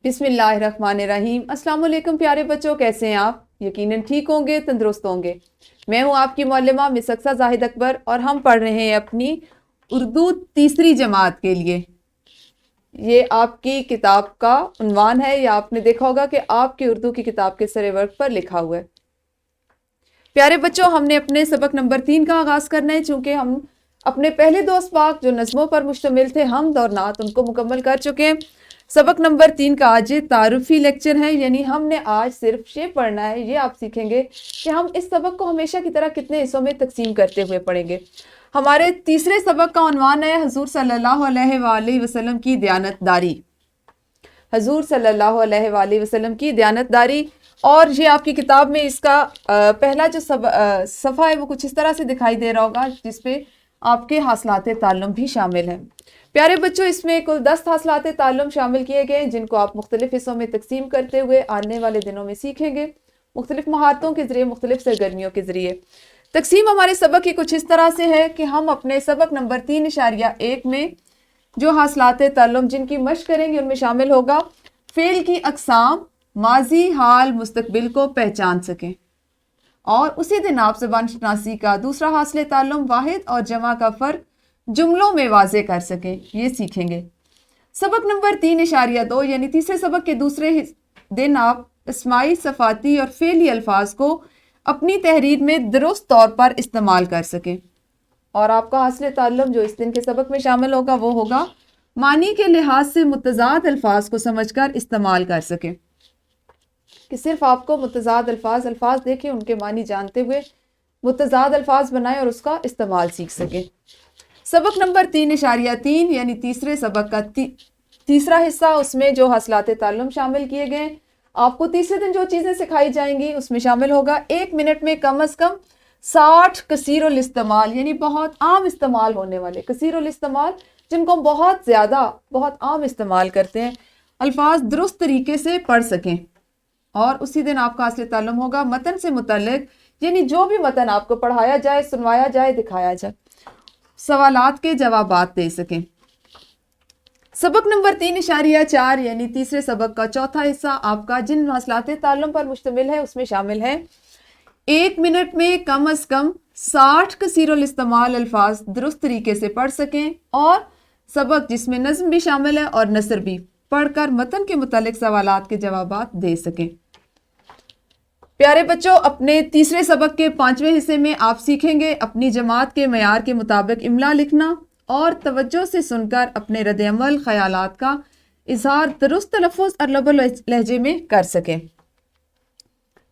बिस्मिल्लाहिर्रहमानिर्रहीम। अस्सलाम वालेकुम प्यारे बच्चों, कैसे हैं आप? यकीनन ठीक होंगे, तंदुरुस्त होंगे। मैं हूं आपकी मौलिमा मिस अक्सा जाहिद अकबर और हम पढ़ रहे हैं अपनी उर्दू तीसरी जमात के लिए। ये आपकी किताब का उन्वान है, या आपने देखा होगा कि आपकी उर्दू की किताब के सरे वर्क पर लिखा हुआ है। प्यारे बच्चों, हमने अपने सबक नंबर 3 का आगाज करना है। चूंकि हम अपने पहले दो असबाक जो नज़मों पर मुश्तमिल थे, हमद और नात, उनको मुकम्मल कर चुके हैं। सबक नंबर 3 का आज तारुफी लेक्चर है, यानी हमने आज सिर्फ ये पढ़ना है। ये आप सीखेंगे कि हम इस सबक को हमेशा की तरह कितने हिस्सों में तकसीम करते हुए पढ़ेंगे। हमारे तीसरे सबक का उन्वान है हुजूर सल्लल्लाहु अलैहि वसल्लम की दयानतदारी। हुजूर सल्लल्लाहु अलैहि वसल्लम की दयानतदारी। और ये आपकी किताब में इसका पहला जो सफ़ा है वो कुछ इस तरह से दिखाई दे रहा होगा, जिसपे आपके हासिलात ताल्लुम भी शामिल हैं। प्यारे बच्चों, इसमें कुल 10 हासिलात ताल्लुम शामिल किए गए हैं, जिनको आप मुख्तलिफ हिस्सों में तकसीम करते हुए आने वाले दिनों में सीखेंगे, मुख्तलिफ महारतों के ज़रिए, मुख्तलिफ सरगर्मियों के ज़रिए। तकसीम हमारे सबक की कुछ इस तरह से है कि हम अपने सबक नंबर 3.1 में जो हासिलात ताल्लुम जिनकी मश्क करेंगे, उनमें शामिल होगा फ़ेल की अक़साम, माजी, हाल, मुस्तकबिल को पहचान सकें। और उसी दिन आप ज़बान शनासी का दूसरा हासिल ताल्लुम वाहिद और जमा का फ़र्क जुमलों में वाज़े कर सकें, ये सीखेंगे। सबक नंबर 3.2 यानी तीसरे सबक के दूसरे दिन आप इस्माई, सफ़ाती और फ़ेली अल्फाज को अपनी तहरीर में दुरुस्त तौर पर इस्तेमाल कर सकें। और आपका हासिल ताल्लुम जो इस दिन के सबक में शामिल होगा वो होगा मानी के लिहाज से मुतज़ाद अल्फाज को समझकर इस्तेमाल कर सकें, कि सिर्फ आपको मुतज़ाद अल्फाज देखें, उनके मानी जानते हुए मुतज़ाद अल्फाज बनाएं और उसका इस्तेमाल सीख सकें। सबक नंबर 3.3 यानी तीसरे सबक का तीसरा हिस्सा, उसमें जो हासिलात ताल्लुम शामिल किए गए, आपको तीसरे दिन जो चीज़ें सिखाई जाएंगी उसमें शामिल होगा 1 मिनट में कम अज़ कम 60 कसीरुल इस्तेमाल, यानी बहुत आम इस्तेमाल होने वाले कसीरुल इस्तेमाल, जिनको बहुत ज़्यादा बहुत आम इस्तेमाल करते हैं, अल्फाज दुरुस्त तरीके से पढ़ सकें। और उसी दिन आपका हासिल ताल्लुम होगा मतन से मुतल्लिक, यानी जो भी मतन आपको पढ़ाया जाए, सुनवाया जाए, दिखाया जाए, सवालात के जवाबात दे सकें। सबक नंबर 3.4 यानी तीसरे सबक का चौथा हिस्सा आपका जिन हासिलात ताल्लुम पर मुश्तमिल है, उसमें शामिल है 1 मिनट में कम अज़ कम 60 कसीरुल इस्तेमाल अल्फाज दुरुस्त तरीके से पढ़ सकें। और सबक जिसमें नज़्म भी शामिल है और नसर भी, पढ़कर मतन के मुतालिक सवालात के जवाबात दे सकें। प्यारे बच्चों, अपने तीसरे सबक के 5वें हिस्से में आप सीखेंगे अपनी जमात के मयार के मुताबिक इमला लिखना और तवज्जो से सुनकर अपने रद्द-ए-अमल ख्यालात का इजहार दुरुस्त तलफ़्फ़ुज़ और लबो लहजे में कर सकें।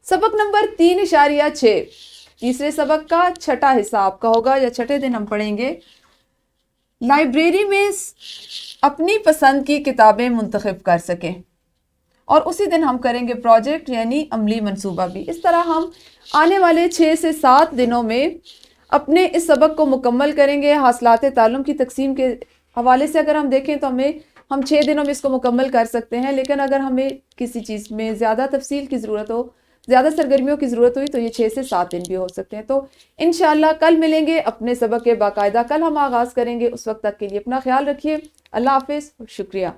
सबक नंबर 3.6 तीसरे सबक का छठा हिस्सा आपका होगा, या छठे दिन हम पढ़ेंगे लाइब्रेरी में अपनी पसंद की किताबें मुंतखब कर सकें। और उसी दिन हम करेंगे प्रोजेक्ट यानी अमली मंसूबा भी। इस तरह हम आने वाले 6 से 7 दिनों में अपने इस सबक को मुकम्मल करेंगे। हासिलात ताल्लुम की तकसीम के हवाले से अगर हम देखें तो हम 6 दिनों में इसको मुकम्मल कर सकते हैं, लेकिन अगर हमें किसी चीज़ में ज़्यादा तफसील की ज़रूरत हो, ज़्यादा सरगर्मियों की ज़रूरत हुई, तो ये 6 से 7 दिन भी हो सकते हैं। तो इंशाअल्लाह कल मिलेंगे अपने सबक के बाकायदा, कल हम आगाज़ करेंगे। उस वक्त तक के लिए अपना ख्याल रखिए। अल्लाह हाफ़िज़, शुक्रिया।